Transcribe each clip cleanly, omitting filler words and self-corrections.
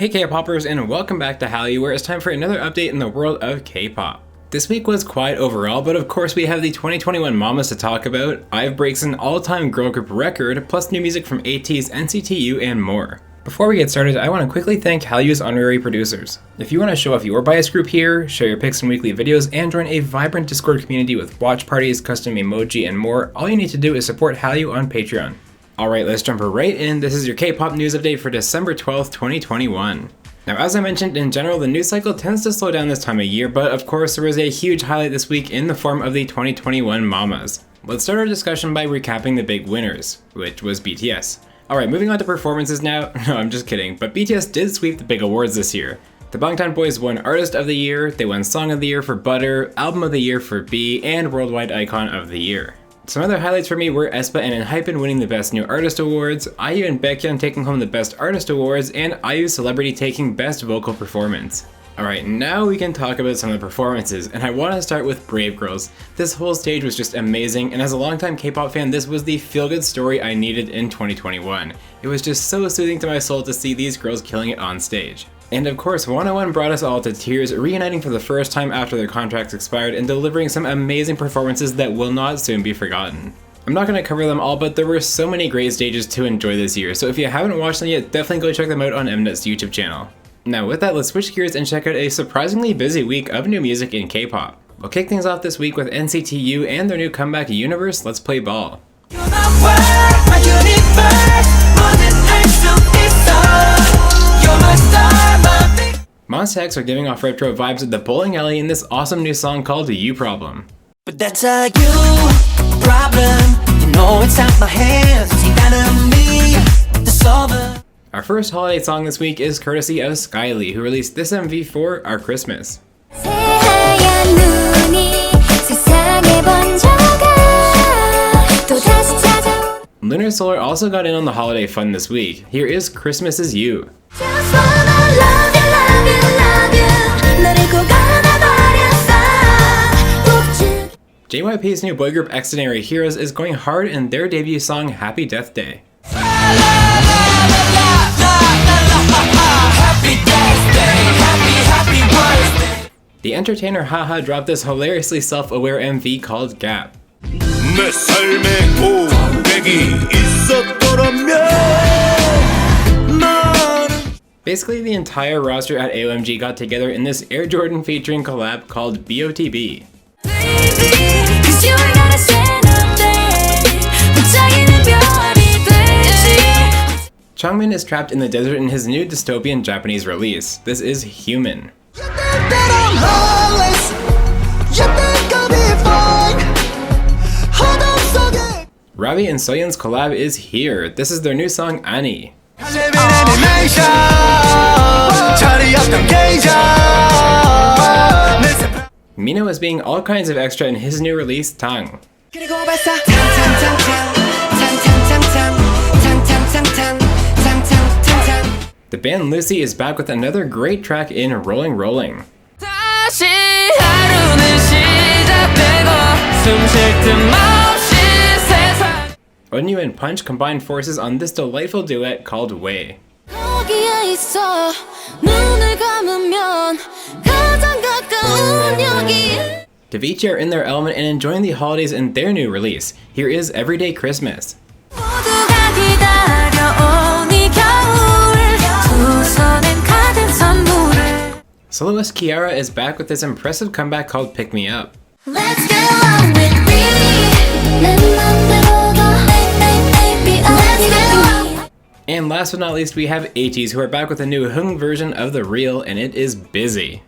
Hey K-popers, and welcome back to Hallyu, where it's time for another update in the world of K-pop. This week was quiet overall, but of course we have the 2021 Mamas to talk about, IVE breaks an all-time girl group record, plus new music from ATEEZ, NCT U, and more. Before we get started, I want to quickly thank Hallyu's honorary producers. If you want to show off your bias group here, share your pics in weekly videos, and join a vibrant Discord community with watch parties, custom emoji, and more, all you need to do is support Hallyu on Patreon. Alright, let's jump right in. This is your K-pop news update for December 12th, 2021. Now, as I mentioned, in general, the news cycle tends to slow down this time of year, but of course there was a huge highlight this week in the form of the 2021 Mamas. Let's start our discussion by recapping the big winners, which was BTS. Alright, moving on to performances now. No, I'm just kidding, but BTS did sweep the big awards this year. The Bangtan Boys won Artist of the Year, they won Song of the Year for Butter, Album of the Year for B, and Worldwide Icon of the Year. Some other highlights for me were aespa and ENHYPEN winning the Best New Artist Awards, IU and Baekhyun taking home the Best Artist Awards, and IU Celebrity taking Best Vocal Performance. Alright, now we can talk about some of the performances, and I want to start with Brave Girls. This whole stage was just amazing, and as a longtime K-pop fan, this was the feel-good story I needed in 2021. It was just so soothing to my soul to see these girls killing it on stage. And of course, 101 brought us all to tears, reuniting for the first time after their contracts expired and delivering some amazing performances that will not soon be forgotten. I'm not going to cover them all, but there were so many great stages to enjoy this year, so if you haven't watched them yet, definitely go check them out on Mnet's YouTube channel. Now with that, let's switch gears and check out a surprisingly busy week of new music in K-pop. We'll kick things off this week with NCT U and their new comeback Universe, Let's Play Ball. Monsta X are giving off retro vibes at the bowling alley in this awesome new song called You Problem. But that's a you problem. You know it's out my hands. Ain't that me to solve it. Our first holiday song this week is courtesy of Skylee, who released this MV for Our Christmas. Lunar Solar also got in on the holiday fun this week. Here is Christmas Is You. JYP's new boy group Extraordinary Heroes is going hard in their debut song Happy Death Day. The entertainer Haha dropped this hilariously self-aware MV called Gap. Basically, the entire roster at AOMG got together in this Air Jordan featuring collab called BOTB. Changmin is trapped in the desert in his new dystopian Japanese release. This is Human. Ravi and Soyeon's collab is Here. This is their new song Ani. Mino is being all kinds of extra in his new release Tang. The band Lucy is back with another great track in Rolling Rolling. Onyu and Punch combined forces on this delightful duet called Way. Davichi are in their element and enjoying the holidays in their new release. Here is Everyday Christmas. Soloist Kiara is back with this impressive comeback called Pick Me Up. Let's get along with me. And last but not least, we have ATEEZ, who are back with a new Hung version of The Real, and it is busy.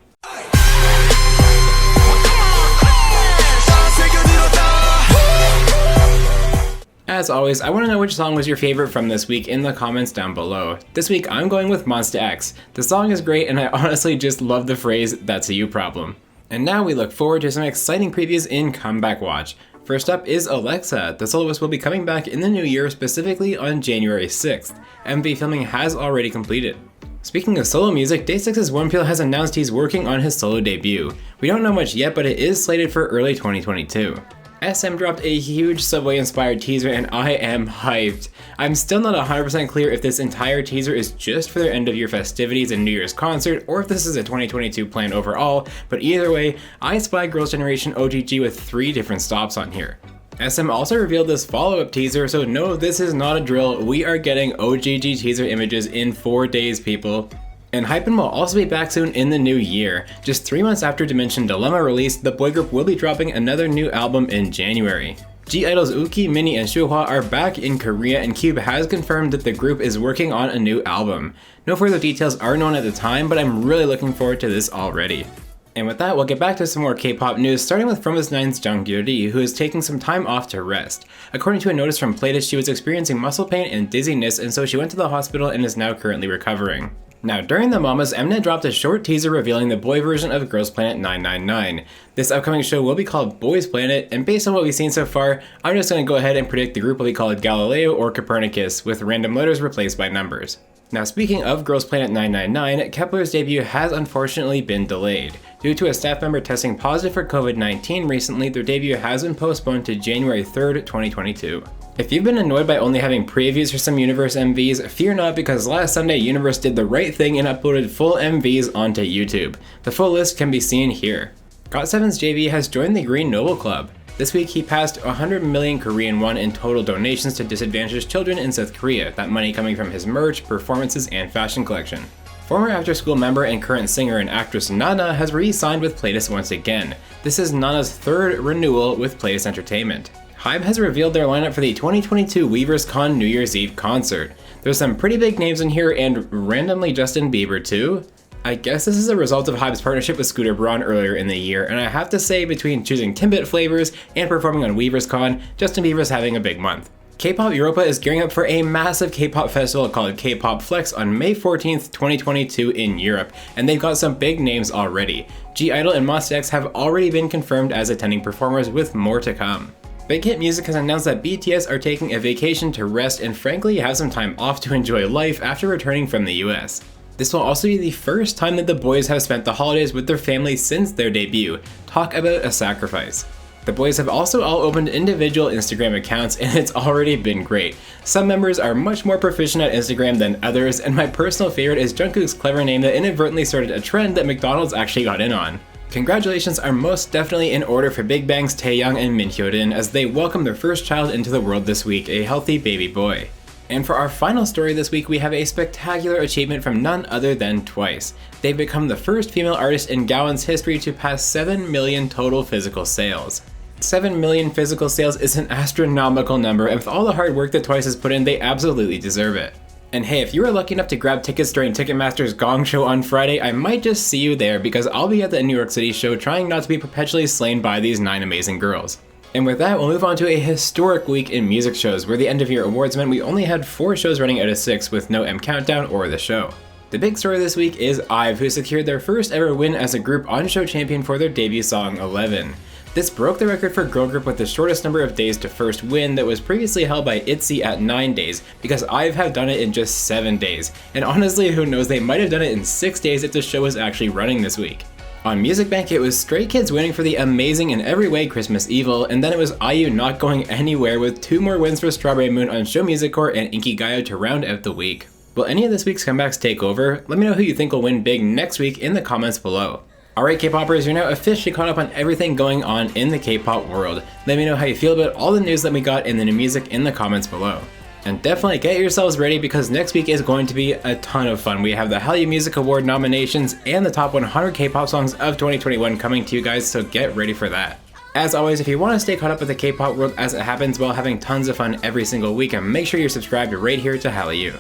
As always, I want to know which song was your favorite from this week in the comments down below. This week, I'm going with Monsta X. The song is great, and I honestly just love the phrase, "That's a you problem." And now we look forward to some exciting previews in Comeback Watch. First up is Alexa. The soloist will be coming back in the new year, specifically on January 6th. MV filming has already completed. Speaking of solo music, Day6's Wonpil has announced he's working on his solo debut. We don't know much yet, but it is slated for early 2022. SM dropped a huge Subway-inspired teaser and I am hyped. I'm still not 100% clear if this entire teaser is just for their end-of-year festivities and New Year's concert, or if this is a 2022 plan overall, but either way, I spy Girls' Generation OGG with 3 different stops on here. SM also revealed this follow-up teaser, so no, this is not a drill, we are getting OGG teaser images in 4 days, people. And Hypen will also be back soon in the new year. Just 3 months after Dimension Dilemma release, the boy group will be dropping another new album in January. G-Idol's Uki, Minnie, and Shuhwa are back in Korea, and Cube has confirmed that the group is working on a new album. No further details are known at the time, but I'm really looking forward to this already. And with that, we'll get back to some more K-pop news, starting with Fromus9's Jung Gyuri, who is taking some time off to rest. According to a notice from Playtest, she was experiencing muscle pain and dizziness, and so she went to the hospital and is now currently recovering. Now, during the Mamas, Mnet dropped a short teaser revealing the boy version of Girls' Planet 999. This upcoming show will be called Boys Planet, and based on what we've seen so far, I'm just going to go ahead and predict the group will be called Galileo or Copernicus, with random letters replaced by numbers. Now, speaking of Girls' Planet 999, Kepler's debut has unfortunately been delayed. Due to a staff member testing positive for COVID-19 recently, their debut has been postponed to January 3rd, 2022. If you've been annoyed by only having previews for some Universe MVs, fear not, because last Sunday Universe did the right thing and uploaded full MVs onto YouTube. The full list can be seen here. GOT7's JV has joined the Green Noble Club. This week he passed 100 million Korean won in total donations to disadvantaged children in South Korea, that money coming from his merch, performances, and fashion collection. Former after-school member and current singer and actress Nana has re-signed with Playtest once again. This is Nana's 3rd renewal with Playtest Entertainment. IVE has revealed their lineup for the 2022 WeverseCon New Year's Eve concert. There's some pretty big names in here, and randomly Justin Bieber too. I guess this is a result of IVE's partnership with Scooter Braun earlier in the year, and I have to say, between choosing Timbit flavors and performing on WeverseCon, Justin Bieber's having a big month. K-Pop Europa is gearing up for a massive K-pop festival called K-Pop Flex on May 14th, 2022 in Europe, and they've got some big names already. G-Idol and Monsta X have already been confirmed as attending performers, with more to come. Big Hit Music has announced that BTS are taking a vacation to rest and frankly have some time off to enjoy life after returning from the US. This will also be the first time that the boys have spent the holidays with their families since their debut. Talk about a sacrifice. The boys have also all opened individual Instagram accounts, and it's already been great. Some members are much more proficient at Instagram than others, and my personal favorite is Jungkook's clever name that inadvertently started a trend that McDonald's actually got in on. Congratulations are most definitely in order for Big Bang's Taeyoung and Min Hyo-din as they welcome their first child into the world this week, a healthy baby boy. And for our final story this week, we have a spectacular achievement from none other than Twice. They've become the first female artist in Gowon's history to pass 7 million total physical sales. 7 million physical sales is an astronomical number, and with all the hard work that Twice has put in, they absolutely deserve it. And hey, if you were lucky enough to grab tickets during Ticketmaster's Gong Show on Friday, I might just see you there because I'll be at the New York City show trying not to be perpetually slain by these 9 amazing girls. And with that, we'll move on to a historic week in music shows, where the end of year awards meant we only had 4 shows running out of 6 with no M Countdown or the show. The big story this week is IVE, who secured their first ever win as a group on-show champion for their debut song 11. This broke the record for girl group with the shortest number of days to first win that was previously held by ITZY at 9 days, because IVE have done it in just 7 days. And honestly, who knows, they might have done it in 6 days if the show was actually running this week. On Music Bank, it was Stray Kids winning for the amazing In Every Way Christmas Evil, and then it was IU not going anywhere with 2 more wins for Strawberry Moon on Show Music Core and Inkigayo to round out the week. Will any of this week's comebacks take over? Let me know who you think will win big next week in the comments below. Alright K-popers, you're now officially caught up on everything going on in the K-pop world. Let me know how you feel about all the news that we got in the new music in the comments below. And definitely get yourselves ready because next week is going to be a ton of fun. We have the Hallyu Music Award nominations and the top 100 K-pop songs of 2021 coming to you guys, so get ready for that. As always, if you want to stay caught up with the K-pop world as it happens while having tons of fun every single week, make sure you're subscribed right here to Hallyu.